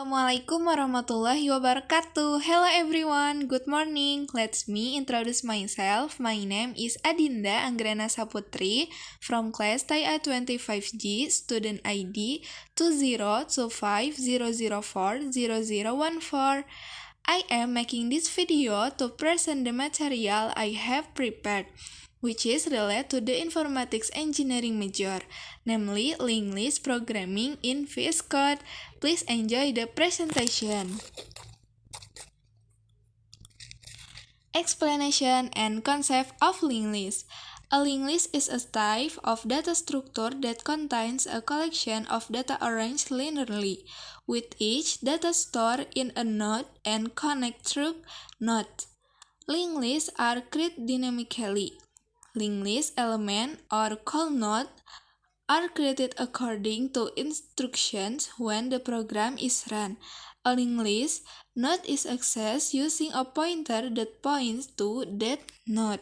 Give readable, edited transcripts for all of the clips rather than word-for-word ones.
Assalamualaikum warahmatullahi wabarakatuh. Hello everyone, good morning. Let me introduce myself. My name is Adinda Anggrana Saputri from class TIA 25G, student ID 202500400014. I am making this video to present the material I have prepared, which is related to the informatics engineering major, namely English programming in VS Code. Please enjoy the presentation. Explanation and concept of linked list. A linked list is a type of data structure that contains a collection of data arranged linearly, with each data stored in a node and connected through nodes. Linked lists are created dynamically. Linked list elements, or called nodes, are created according to instructions when the program is run. A linked list node is accessed using a pointer that points to that node.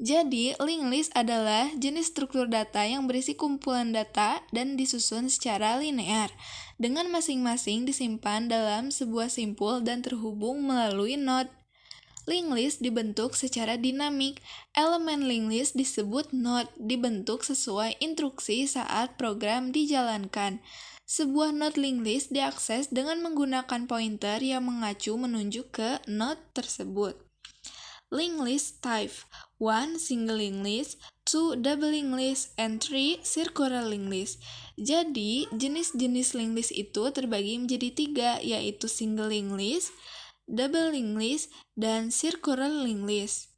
Jadi, linked list adalah jenis struktur data yang berisi kumpulan data dan disusun secara linear, dengan masing-masing disimpan dalam sebuah simpul dan terhubung melalui node. Linked list dibentuk secara dinamik. Elemen linked list disebut node, dibentuk sesuai instruksi saat program dijalankan. Sebuah node linked list diakses dengan menggunakan pointer yang mengacu menunjuk ke node tersebut. Linked list type: 1. Single linked list, 2. Double linked list, and 3. Circular linked list. Jadi, jenis-jenis linked list itu terbagi menjadi 3, yaitu single linked list, double linked list, dan circular linked list.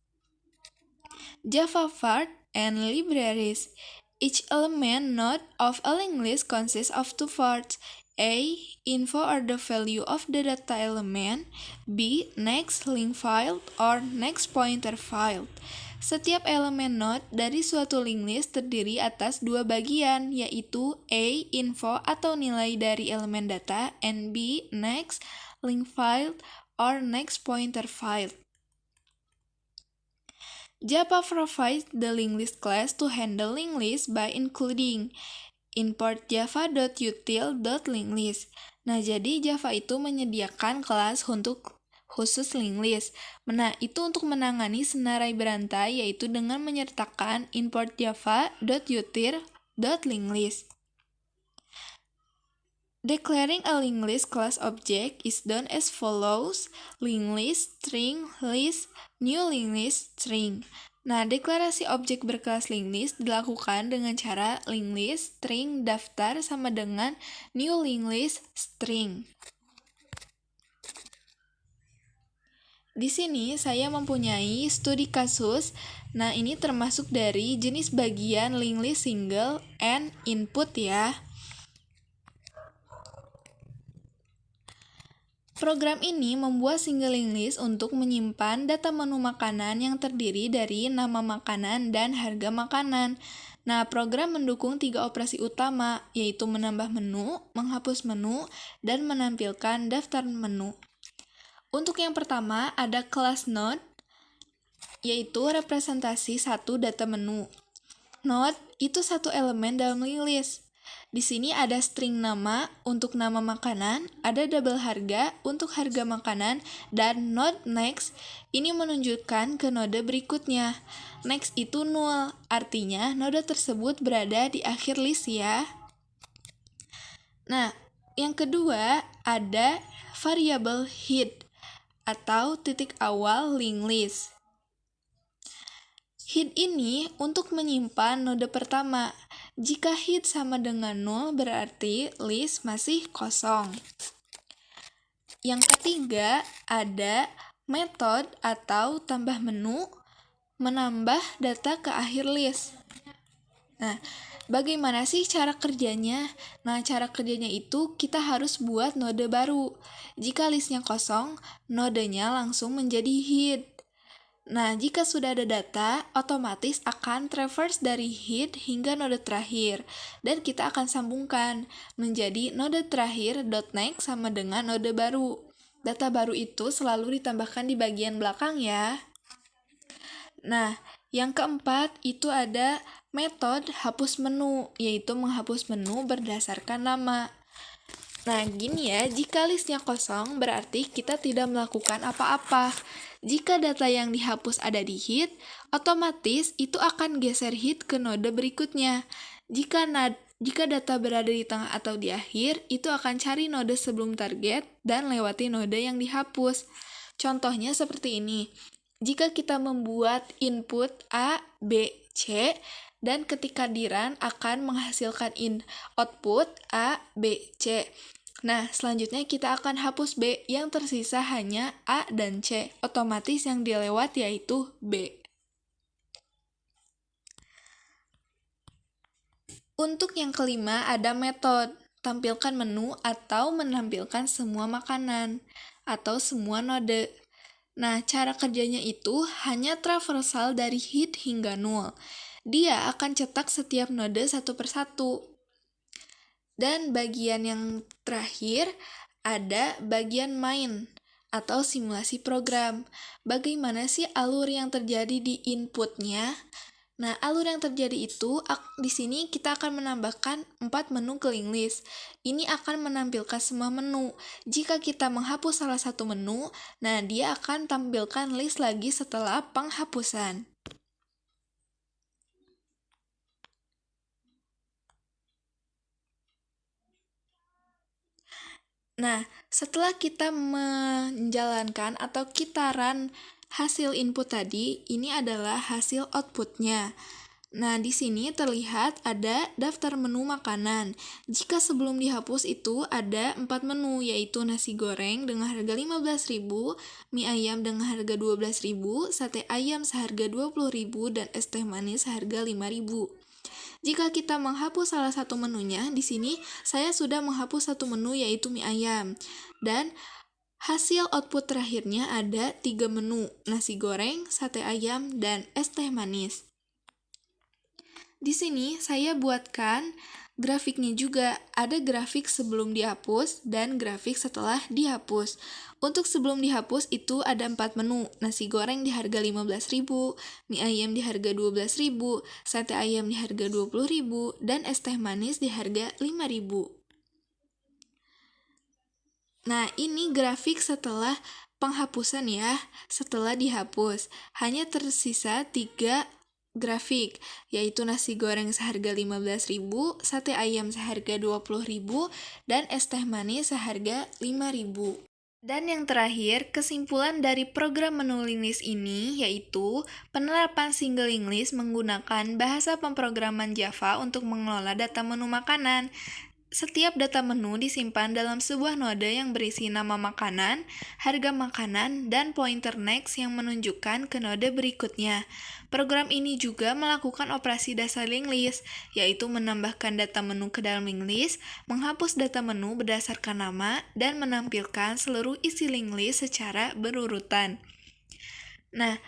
Java part and libraries. Each element node of a linked list consists of two parts. A. Info or the value of the data element. B. Next link file or next pointer file. Setiap elemen node dari suatu linked list terdiri atas dua bagian, yaitu A. Info atau nilai dari elemen data, and B. Next link file or next pointer file. Java provides the linked list class to handle linked list by including import java.util.linkedList. Nah, jadi Java itu menyediakan kelas untuk khusus linked list. Nah, itu untuk menangani senarai berantai, yaitu dengan menyertakan import java.util.linkedList. Declaring a linked list class object is done as follows: linked list, string, list, new linked list, string. Nah, deklarasi objek berkelas linked list dilakukan dengan cara linked list, string, daftar sama dengan new linked list, string. Di sini saya mempunyai studi kasus. Nah, ini termasuk dari jenis bagian linked list single and input ya. Program ini membuat single linked list untuk menyimpan data menu makanan yang terdiri dari nama makanan dan harga makanan. Nah, program mendukung 3 operasi utama, yaitu menambah menu, menghapus menu, dan menampilkan daftar menu. Untuk yang pertama, ada kelas node, yaitu representasi satu data menu. Node itu satu elemen dalam linked list. Di sini ada string nama untuk nama makanan, ada double harga untuk harga makanan, dan node next ini menunjukkan ke node berikutnya. Next itu null, artinya node tersebut berada di akhir list ya. Nah, yang kedua ada variabel head atau titik awal linked list. Head ini untuk menyimpan node pertama. Jika head sama dengan 0, berarti list masih kosong. Yang ketiga, ada method atau tambah menu, menambah data ke akhir list. Nah, bagaimana sih cara kerjanya? Nah, cara kerjanya itu kita harus buat node baru. Jika listnya kosong, nodenya langsung menjadi head. Nah, jika sudah ada data, otomatis akan traverse dari head hingga node terakhir. Dan kita akan sambungkan menjadi node terakhir .next sama dengan node baru. Data baru itu selalu ditambahkan di bagian belakang ya. Nah, yang keempat itu ada metode hapus menu, yaitu menghapus menu berdasarkan nama. Nah, gini ya, jika listnya kosong berarti kita tidak melakukan apa-apa. Jika data yang dihapus ada di heap, otomatis itu akan geser heap ke node berikutnya. Jika data berada di tengah atau di akhir, itu akan cari node sebelum target dan lewati node yang dihapus. Contohnya seperti ini. Jika kita membuat input A, B, C, dan ketika di run akan menghasilkan output A, B, C. Nah, selanjutnya kita akan hapus B, yang tersisa hanya A dan C. Otomatis yang dilewat yaitu B. Untuk yang kelima ada metode, tampilkan menu atau menampilkan semua makanan atau semua node. Nah, cara kerjanya itu hanya traversal dari heap hingga 0. Dia akan cetak setiap node satu persatu. Dan bagian yang terakhir ada bagian main atau simulasi program. Bagaimana sih alur yang terjadi di inputnya? Nah, alur yang terjadi itu di sini kita akan menambahkan 4 menu ke linked list. Ini akan menampilkan semua menu. Jika kita menghapus salah satu menu, nah dia akan tampilkan list lagi setelah penghapusan. Nah, setelah kita menjalankan atau kita run hasil input tadi, ini adalah hasil outputnya. Nah, di sini terlihat ada daftar menu makanan. Jika sebelum dihapus itu ada 4 menu, yaitu nasi goreng dengan harga 15.000, mie ayam dengan harga 12.000, sate ayam seharga 20.000, dan es teh manis seharga 5.000. Jika kita menghapus salah satu menunya, di sini saya sudah menghapus satu menu yaitu mie ayam. Dan hasil output terakhirnya ada 3 menu, nasi goreng, sate ayam, dan es teh manis. Di sini saya buatkan grafiknya juga. Ada grafik sebelum dihapus dan grafik setelah dihapus. Untuk sebelum dihapus itu ada 4 menu. Nasi goreng di harga 15.000, mie ayam di harga 12.000, sate ayam di harga 20.000, dan es teh manis di harga 5.000. Nah, ini grafik setelah penghapusan ya. Setelah dihapus, hanya tersisa 3 grafik, yaitu nasi goreng seharga 15.000, sate ayam seharga 20.000, dan es teh manis seharga 5.000. Dan yang terakhir, kesimpulan dari program menu linked list ini yaitu penerapan single linked list menggunakan bahasa pemrograman Java untuk mengelola data menu makanan. Setiap data menu disimpan dalam sebuah node yang berisi nama makanan, harga makanan, dan pointer next yang menunjukkan ke node berikutnya. Program ini juga melakukan operasi dasar linked list, yaitu menambahkan data menu ke dalam linked list, menghapus data menu berdasarkan nama, dan menampilkan seluruh isi linked list secara berurutan. Nah,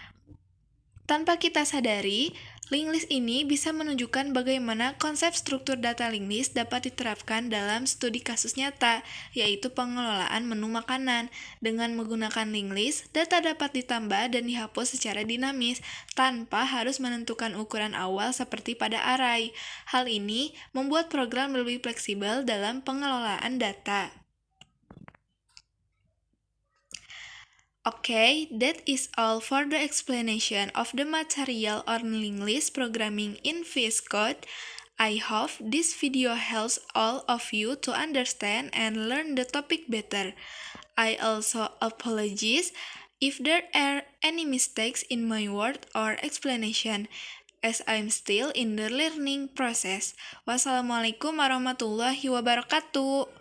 tanpa kita sadari, linked list ini bisa menunjukkan bagaimana konsep struktur data linked list dapat diterapkan dalam studi kasus nyata, yaitu pengelolaan menu makanan. Dengan menggunakan linked list, data dapat ditambah dan dihapus secara dinamis, tanpa harus menentukan ukuran awal seperti pada array. Hal ini membuat program lebih fleksibel dalam pengelolaan data. Okay, that is all for the explanation of the material on linked list programming in VS Code. I hope this video helps all of you to understand and learn the topic better. I also apologize if there are any mistakes in my word or explanation, as I'm still in the learning process. Wassalamualaikum warahmatullahi wabarakatuh.